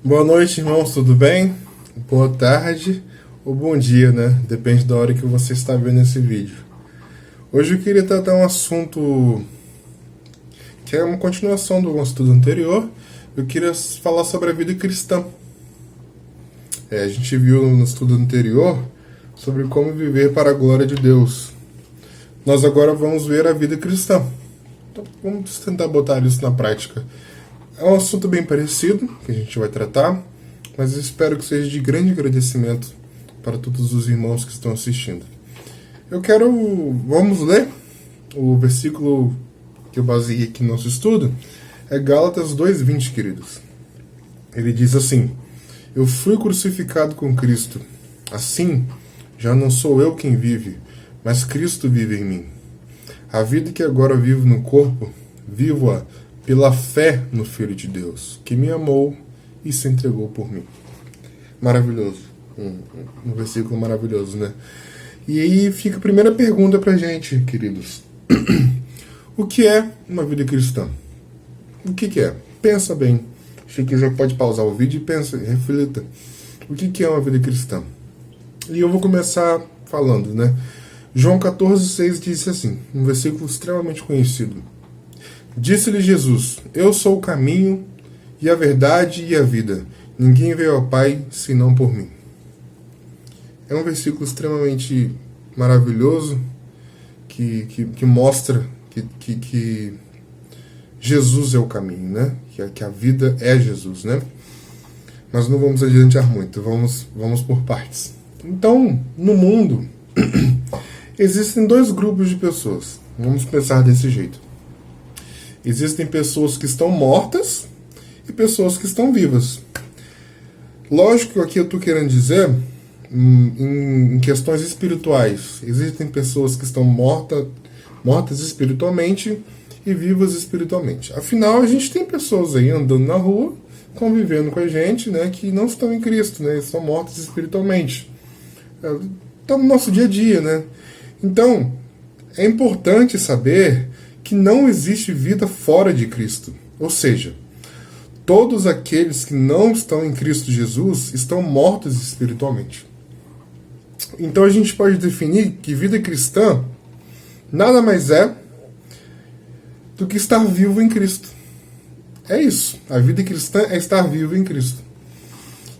Boa noite, irmãos, tudo bem? Boa tarde ou bom dia, né? Depende da hora que você está vendo esse vídeo. Hoje eu queria tratar um assunto que é uma continuação do estudo anterior. Eu queria falar sobre a vida cristã. A gente viu no estudo anterior sobre como viver para a glória de Deus. Nós agora vamos ver a vida cristã. Então, vamos tentar botar isso na prática. É um assunto bem parecido que a gente vai tratar, mas eu espero que seja de grande agradecimento para todos os irmãos que estão assistindo. Vamos ler o versículo que eu baseei aqui no nosso estudo, é Gálatas 2:20, queridos. Ele diz assim: Eu fui crucificado com Cristo. Assim, já não sou eu quem vive, mas Cristo vive em mim. A vida que agora vivo no corpo, vivo-a pela fé no Filho de Deus, que me amou e se entregou por mim. Maravilhoso. Um versículo maravilhoso, né? E aí fica a primeira pergunta pra gente, queridos. O que é uma vida cristã? O que é? Pensa bem. Acho que já pode pausar o vídeo e pensa, reflita. O que é uma vida cristã? E eu vou começar falando, né? João 14,6 diz assim, um versículo extremamente conhecido. Disse-lhe Jesus: Eu sou o caminho e a verdade e a vida. Ninguém veio ao Pai senão por mim. É um versículo extremamente maravilhoso que mostra que Jesus é o caminho, né? Que a vida é Jesus, né? Mas não vamos adiantar muito, vamos por partes. Então, no mundo, existem dois grupos de pessoas. Vamos pensar desse jeito. Existem pessoas que estão mortas e pessoas que estão vivas. Lógico que aqui eu estou querendo dizer em questões espirituais. Existem pessoas que estão mortas espiritualmente e vivas espiritualmente. Afinal, a gente tem pessoas aí andando na rua, convivendo com a gente, né, que não estão em Cristo, né, estão mortas espiritualmente. Estão no nosso dia a dia, né? Então, é importante saber que não existe vida fora de Cristo. Ou seja, todos aqueles que não estão em Cristo Jesus estão mortos espiritualmente. Então a gente pode definir que vida cristã nada mais é do que estar vivo em Cristo. É isso. A vida cristã é estar vivo em Cristo.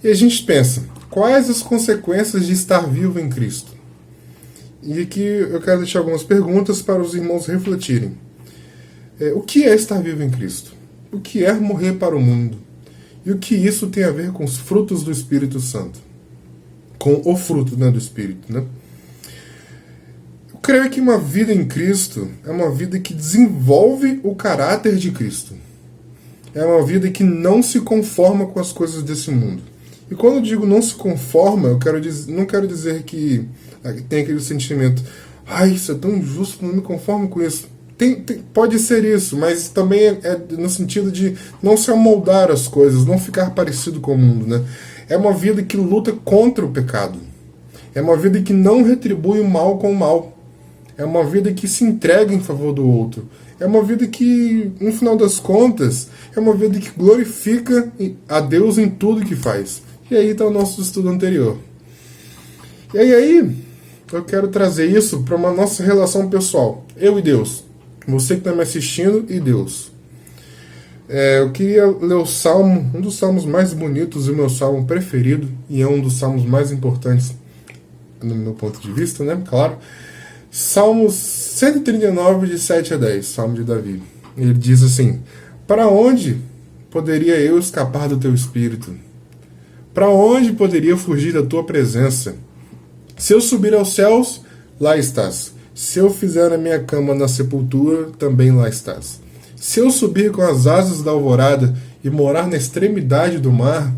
E a gente pensa, quais as consequências de estar vivo em Cristo? E aqui eu quero deixar algumas perguntas para os irmãos refletirem. O que é estar vivo em Cristo? O que é morrer para o mundo? E o que isso tem a ver com os frutos do Espírito Santo? Com o fruto, né, do Espírito, né? Eu creio que uma vida em Cristo é uma vida que desenvolve o caráter de Cristo. É uma vida que não se conforma com as coisas desse mundo. E quando eu digo não se conforma, não quero dizer que tem aquele sentimento, isso é tão injusto, não me conformo com isso. Pode ser isso, mas também é no sentido de não se amoldar às coisas, não ficar parecido com o mundo, né? É uma vida que luta contra o pecado. É uma vida que não retribui o mal com o mal. É uma vida que se entrega em favor do outro. É uma vida que, no final das contas, é uma vida que glorifica a Deus em tudo que faz. E aí está o nosso estudo anterior. E aí eu quero trazer isso para uma nossa relação pessoal. Eu e Deus. Você que está me assistindo e Deus. Eu queria ler o Salmo, um dos salmos mais bonitos, o meu salmo preferido, e é um dos salmos mais importantes no meu ponto de vista, né? Claro. Salmos 139, de 7 a 10, Salmo de Davi. Ele diz assim: Para onde poderia eu escapar do teu espírito? Para onde poderia fugir da tua presença? Se eu subir aos céus, lá estás. Se eu fizer a minha cama na sepultura, também lá estás. Se eu subir com as asas da alvorada e morar na extremidade do mar,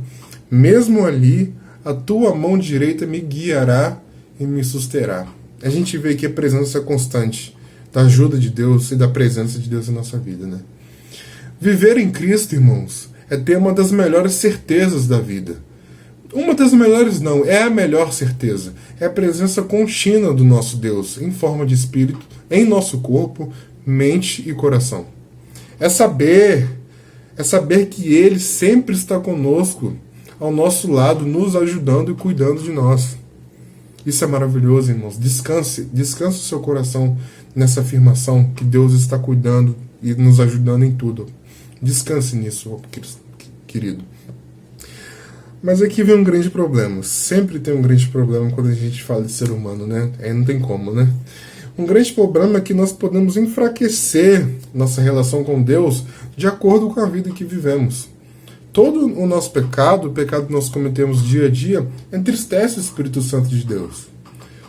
mesmo ali, a tua mão direita me guiará e me susterá. A gente vê aqui a presença constante da ajuda de Deus e da presença de Deus em nossa vida, né? Viver em Cristo, irmãos, é ter uma das melhores certezas da vida. Uma das melhores não, é a melhor certeza. É a presença contínua do nosso Deus, em forma de espírito, em nosso corpo, mente e coração. É saber que Ele sempre está conosco ao nosso lado, nos ajudando e cuidando de nós. Isso é maravilhoso, irmãos. Descanse o seu coração nessa afirmação que Deus está cuidando e nos ajudando em tudo. Descanse nisso, querido. Mas aqui vem um grande problema. Sempre tem um grande problema quando a gente fala de ser humano, né? Aí não tem como, né? Um grande problema é que nós podemos enfraquecer nossa relação com Deus de acordo com a vida que vivemos. Todo o nosso pecado, o pecado que nós cometemos dia a dia, entristece o Espírito Santo de Deus.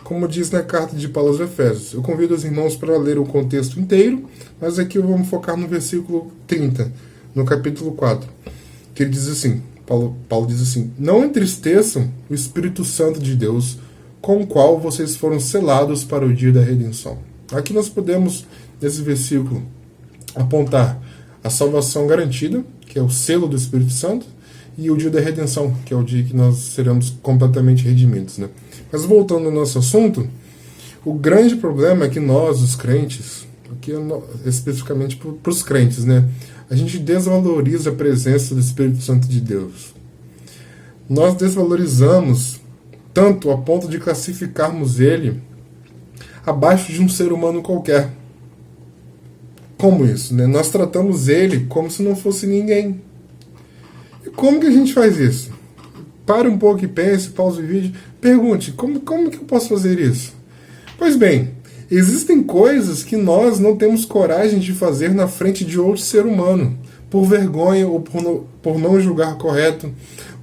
Como diz na carta de Paulo aos Efésios. Eu convido os irmãos para ler o contexto inteiro, mas aqui eu vou focar no versículo 30, no capítulo 4, que ele diz assim, Paulo diz assim: não entristeçam o Espírito Santo de Deus, com o qual vocês foram selados para o dia da redenção. Aqui nós podemos, nesse versículo, apontar a salvação garantida, que é o selo do Espírito Santo, e o dia da redenção, que é o dia que nós seremos completamente redimidos, né? Mas voltando ao nosso assunto, o grande problema é que nós, os crentes, aqui especificamente para os crentes, né? A gente desvaloriza a presença do Espírito Santo de Deus. Nós desvalorizamos tanto a ponto de classificarmos ele abaixo de um ser humano qualquer. Como isso, né? Nós tratamos ele como se não fosse ninguém. E como que a gente faz isso? Pare um pouco e pense, pause o vídeo, pergunte, como que eu posso fazer isso? Pois bem, existem coisas que nós não temos coragem de fazer na frente de outro ser humano, por vergonha ou por não julgar correto,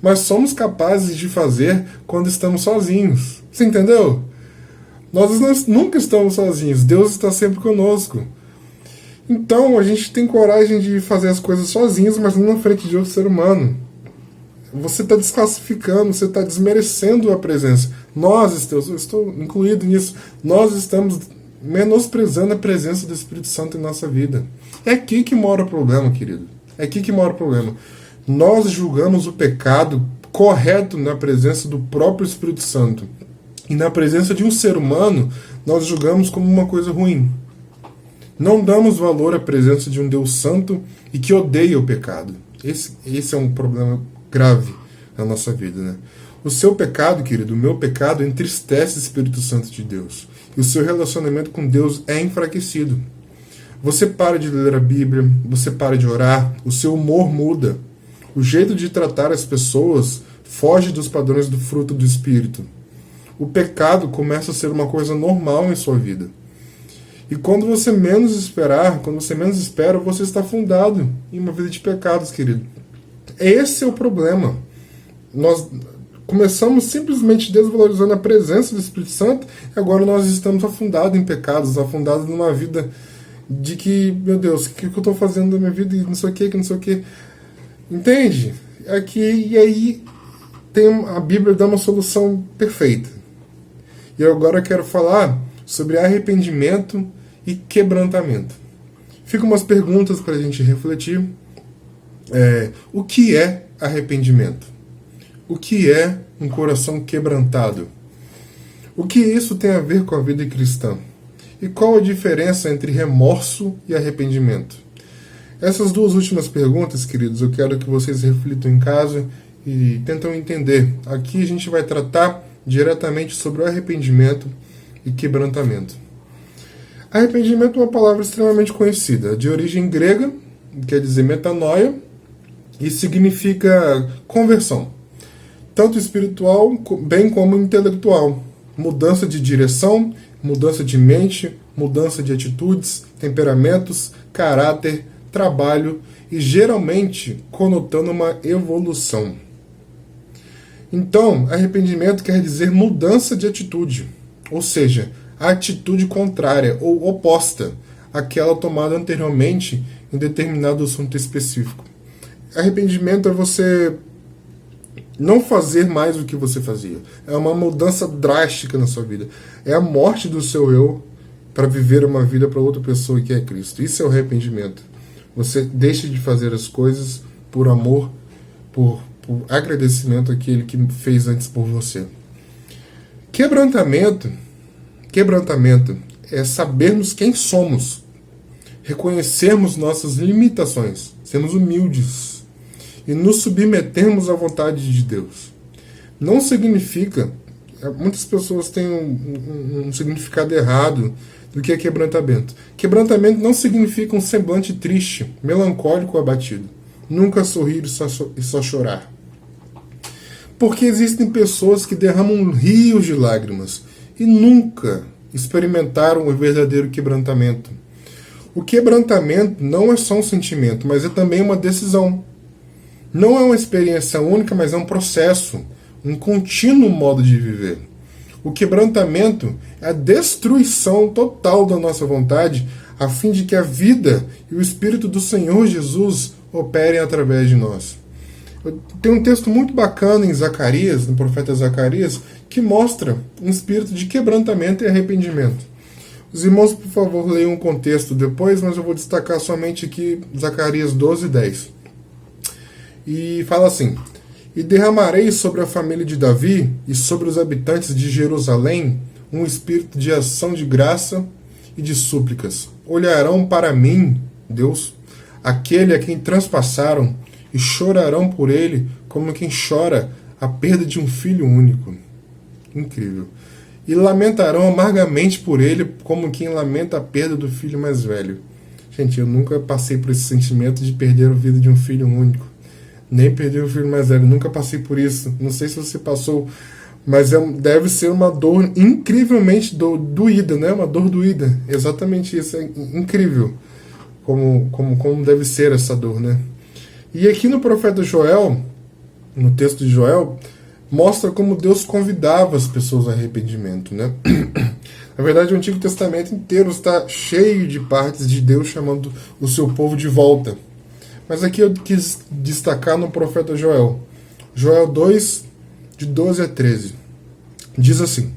mas somos capazes de fazer quando estamos sozinhos. Você entendeu? Nós nunca estamos sozinhos, Deus está sempre conosco. Então a gente tem coragem de fazer as coisas sozinhos, mas não na frente de outro ser humano. Você está desclassificando, você está desmerecendo a presença. Nós, eu estou incluído nisso, nós estamos menosprezando a presença do Espírito Santo em nossa vida. É aqui que mora o problema, querido. É aqui que mora o problema. Nós julgamos o pecado correto na presença do próprio Espírito Santo. E na presença de um ser humano, nós julgamos como uma coisa ruim. Não damos valor à presença de um Deus santo e que odeia o pecado. Esse é um problema grave na nossa vida, né? O seu pecado, querido, o meu pecado, entristece o Espírito Santo de Deus. E o seu relacionamento com Deus é enfraquecido. Você para de ler a Bíblia, você para de orar, o seu humor muda. O jeito de tratar as pessoas foge dos padrões do fruto do Espírito. O pecado começa a ser uma coisa normal em sua vida. E quando você menos esperar, quando você menos espera, você está afundado em uma vida de pecados, querido. Esse é o problema. Nós começamos simplesmente desvalorizando a presença do Espírito Santo e agora nós estamos afundados em pecados, afundados numa vida de que, meu Deus, o que eu estou fazendo da minha vida e não sei o que não sei o que. Entende? Aqui, e aí a Bíblia dá uma solução perfeita. E eu agora quero falar sobre arrependimento e quebrantamento. Ficam umas perguntas para a gente refletir. O que é arrependimento? O que é um coração quebrantado? O que isso tem a ver com a vida cristã? E qual a diferença entre remorso e arrependimento? Essas duas últimas perguntas, queridos, eu quero que vocês reflitam em casa e tentam entender. Aqui a gente vai tratar diretamente sobre o arrependimento e quebrantamento. Arrependimento é uma palavra extremamente conhecida, de origem grega, quer dizer metanoia, e significa conversão, tanto espiritual bem como intelectual, mudança de direção, mudança de mente, mudança de atitudes, temperamentos, caráter, trabalho e geralmente conotando uma evolução. Então, arrependimento quer dizer mudança de atitude, ou seja, a atitude contrária ou oposta àquela tomada anteriormente em determinado assunto específico. Arrependimento é você não fazer mais o que você fazia. É uma mudança drástica na sua vida. É a morte do seu eu para viver uma vida para outra pessoa que é Cristo. Isso é o arrependimento. Você deixa de fazer as coisas por amor, por agradecimento àquele que fez antes por você. Quebrantamento é sabermos quem somos, reconhecermos nossas limitações, sermos humildes e nos submetermos à vontade de Deus. Não significa, muitas pessoas têm um significado errado do que é quebrantamento. Quebrantamento não significa um semblante triste, melancólico ou abatido. Nunca sorrir e só chorar. Porque existem pessoas que derramam rios de lágrimas e nunca experimentaram o verdadeiro quebrantamento. O quebrantamento não é só um sentimento, mas é também uma decisão. Não é uma experiência única, mas é um processo, um contínuo modo de viver. O quebrantamento é a destruição total da nossa vontade, a fim de que a vida e o Espírito do Senhor Jesus operem através de nós. Tem um texto muito bacana em Zacarias, no profeta Zacarias, que mostra um espírito de quebrantamento e arrependimento. Os irmãos, por favor, leiam o contexto depois, mas eu vou destacar somente aqui Zacarias 12:10. E fala assim: E derramarei sobre a família de Davi e sobre os habitantes de Jerusalém um espírito de ação de graça e de súplicas. Olharão para mim, Deus, aquele a quem transpassaram, e chorarão por ele como quem chora a perda de um filho único. Incrível. E lamentarão amargamente por ele como quem lamenta a perda do filho mais velho. Gente, eu nunca passei por esse sentimento de perder a vida de um filho único. Nem perder o filho mais velho. Nunca passei por isso. Não sei se você passou, mas deve ser uma dor incrivelmente doída, né? Uma dor doída. Exatamente isso. É incrível como deve ser essa dor, né? E aqui no profeta Joel, no texto de Joel, mostra como Deus convidava as pessoas ao arrependimento, né? Na verdade, o Antigo Testamento inteiro está cheio de partes de Deus chamando o seu povo de volta. Mas aqui eu quis destacar no profeta Joel. Joel 2, de 12 a 13. Diz assim: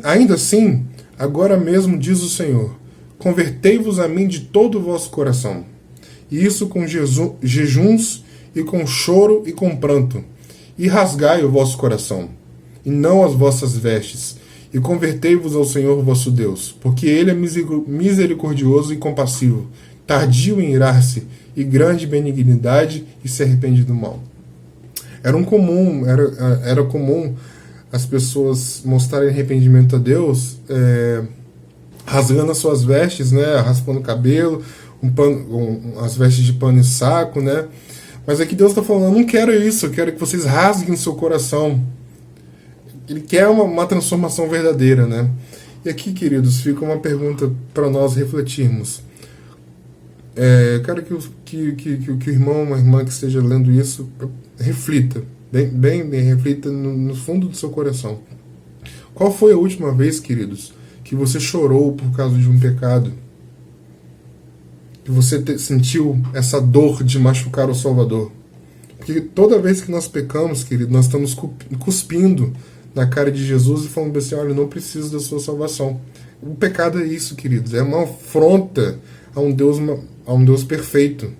Ainda assim, agora mesmo diz o Senhor, convertei-vos a mim de todo o vosso coração, e isso com jejuns, e com choro e com pranto, e rasgai o vosso coração, e não as vossas vestes, e convertei-vos ao Senhor vosso Deus, porque ele é misericordioso e compassivo, tardio em irar-se, e grande benignidade, e se arrepende do mal. Era comum as pessoas mostrarem arrependimento a Deus, rasgando as suas vestes, né, raspando o cabelo, as vestes de pano e saco, né? Mas aqui Deus está falando: eu não quero isso, eu quero que vocês rasguem seu coração. Ele quer uma transformação verdadeira, né? E aqui, queridos, fica uma pergunta para nós refletirmos. Quero que o irmão, uma irmã que esteja lendo isso, reflita, bem reflita no fundo do seu coração. Qual foi a última vez, queridos, que você chorou por causa de um pecado? Que você sentiu essa dor de machucar o Salvador? Porque toda vez que nós pecamos, querido, nós estamos cuspindo na cara de Jesus e falando assim: olha, eu não preciso da sua salvação. O pecado é isso, queridos, é uma afronta a um Deus perfeito.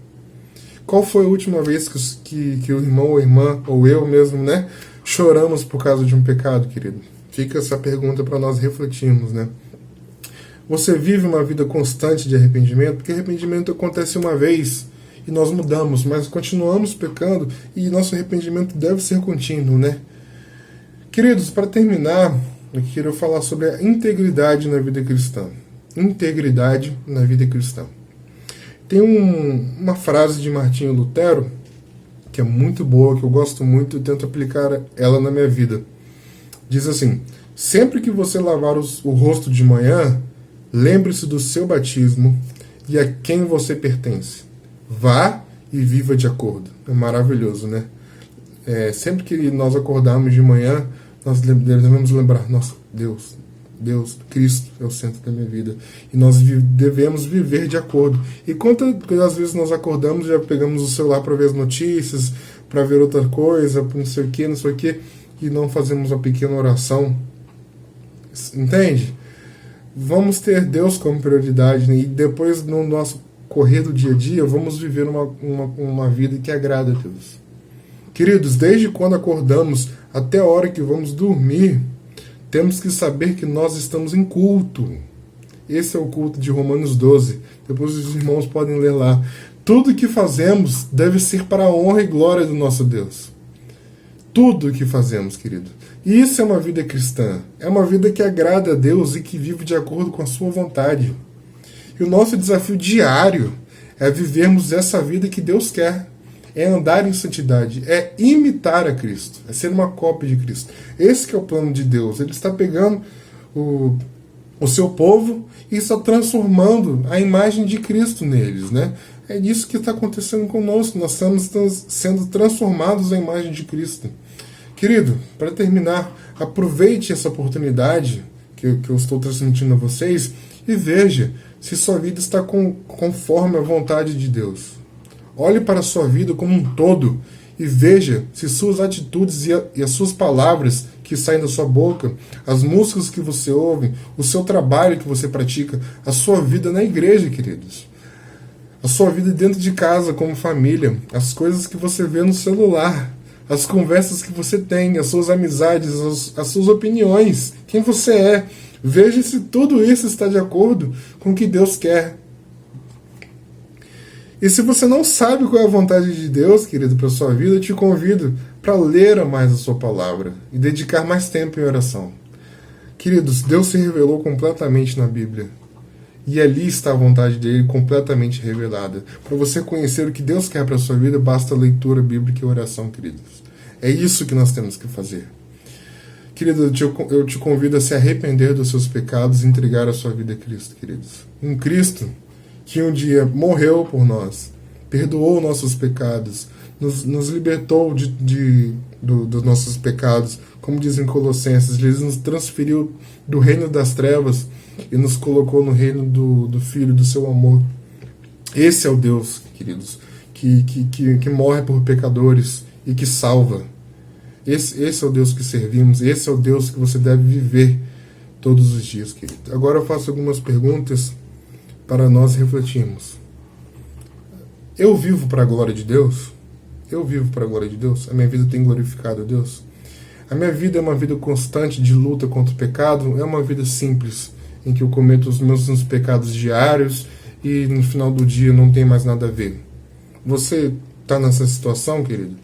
Qual foi a última vez que o irmão ou a irmã, ou eu mesmo, né, choramos por causa de um pecado, querido? Fica essa pergunta para nós refletirmos, né? Você vive uma vida constante de arrependimento? Porque arrependimento acontece uma vez e nós mudamos, mas continuamos pecando e nosso arrependimento deve ser contínuo, né? Queridos, para terminar, eu quero falar sobre a integridade na vida cristã. Integridade na vida cristã. Tem uma frase de Martinho Lutero que é muito boa, que eu gosto muito e tento aplicar ela na minha vida. Diz assim: sempre que você lavar o rosto de manhã, lembre-se do seu batismo e a quem você pertence. Vá e viva de acordo. É maravilhoso, né? Sempre que nós acordarmos de manhã, nós devemos lembrar: nossa, Deus, Cristo é o centro da minha vida. E nós devemos viver de acordo. E quantas vezes nós acordamos, já pegamos o celular para ver as notícias, para ver outra coisa, não sei o que, e não fazemos uma pequena oração. Entende? Vamos ter Deus como prioridade, né? E depois, no nosso correr do dia a dia, vamos viver uma vida que agrada a Deus. Queridos, desde quando acordamos até a hora que vamos dormir, temos que saber que nós estamos em culto. Esse é o culto de Romanos 12. Depois os irmãos podem ler lá. Tudo que fazemos deve ser para a honra e glória do nosso Deus. Tudo que fazemos, querido. E isso é uma vida cristã. É uma vida que agrada a Deus e que vive de acordo com a sua vontade. E o nosso desafio diário é vivermos essa vida que Deus quer. É andar em santidade, é imitar a Cristo, é ser uma cópia de Cristo. Esse que é o plano de Deus. Ele está pegando o seu povo e está transformando a imagem de Cristo neles, né? É isso que está acontecendo conosco. Nós estamos sendo transformados à imagem de Cristo. Querido, para terminar, aproveite essa oportunidade que eu estou transmitindo a vocês e veja se sua vida está conforme a vontade de Deus. Olhe para a sua vida como um todo e veja se suas atitudes e as suas palavras que saem da sua boca, as músicas que você ouve, o seu trabalho que você pratica, a sua vida na igreja, queridos. A sua vida dentro de casa, como família, as coisas que você vê no celular, as conversas que você tem, as suas amizades, as suas opiniões, quem você é. Veja se tudo isso está de acordo com o que Deus quer. E se você não sabe qual é a vontade de Deus, querido, para a sua vida, eu te convido para ler mais a sua palavra e dedicar mais tempo em oração. Queridos, Deus se revelou completamente na Bíblia. E ali está a vontade dele completamente revelada. Para você conhecer o que Deus quer para a sua vida, basta leitura bíblica e oração, queridos. É isso que nós temos que fazer. Querido, eu te convido a se arrepender dos seus pecados e entregar a sua vida a Cristo, queridos. Um Cristo que um dia morreu por nós, perdoou nossos pecados, nos libertou dos nossos pecados, como diz em Colossenses, ele nos transferiu do reino das trevas e nos colocou no reino do Filho, do seu amor. Esse é o Deus, queridos, que morre por pecadores e que salva. Esse é o Deus que servimos, esse é o Deus que você deve viver todos os dias, querido. Agora eu faço algumas perguntas para nós refletirmos. Eu vivo para a glória de Deus? Eu vivo para a glória de Deus? A minha vida tem glorificado a Deus? A minha vida é uma vida constante de luta contra o pecado? É uma vida simples, em que eu cometo os meus pecados diários e no final do dia não tem mais nada a ver? Você está nessa situação, querido?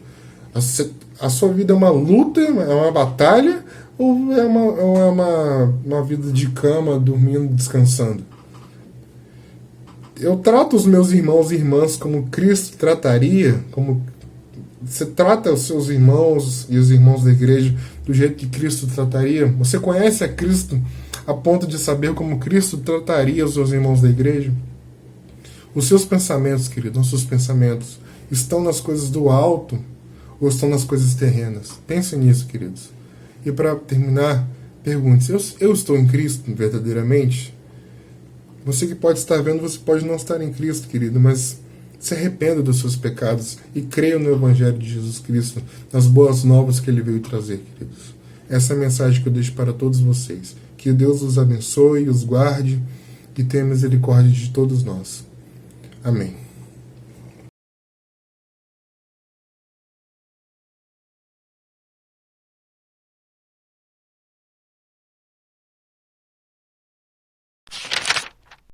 A sua vida é uma luta, é uma batalha, ou é uma vida de cama, dormindo, descansando? Eu trato os meus irmãos e irmãs como Cristo trataria, como você trata os seus irmãos e os irmãos da igreja do jeito que Cristo trataria? Você conhece a Cristo a ponto de saber como Cristo trataria os seus irmãos da igreja? Os seus pensamentos, querido, os seus pensamentos estão nas coisas do alto ou estão nas coisas terrenas? Pense nisso, queridos. E para terminar, pergunte-se, eu estou em Cristo verdadeiramente? Você que pode estar vendo, você pode não estar em Cristo, querido, mas se arrependa dos seus pecados e creia no Evangelho de Jesus Cristo, nas boas novas que Ele veio trazer, queridos. Essa é a mensagem que eu deixo para todos vocês. Que Deus os abençoe, os guarde e tenha misericórdia de todos nós. Amém.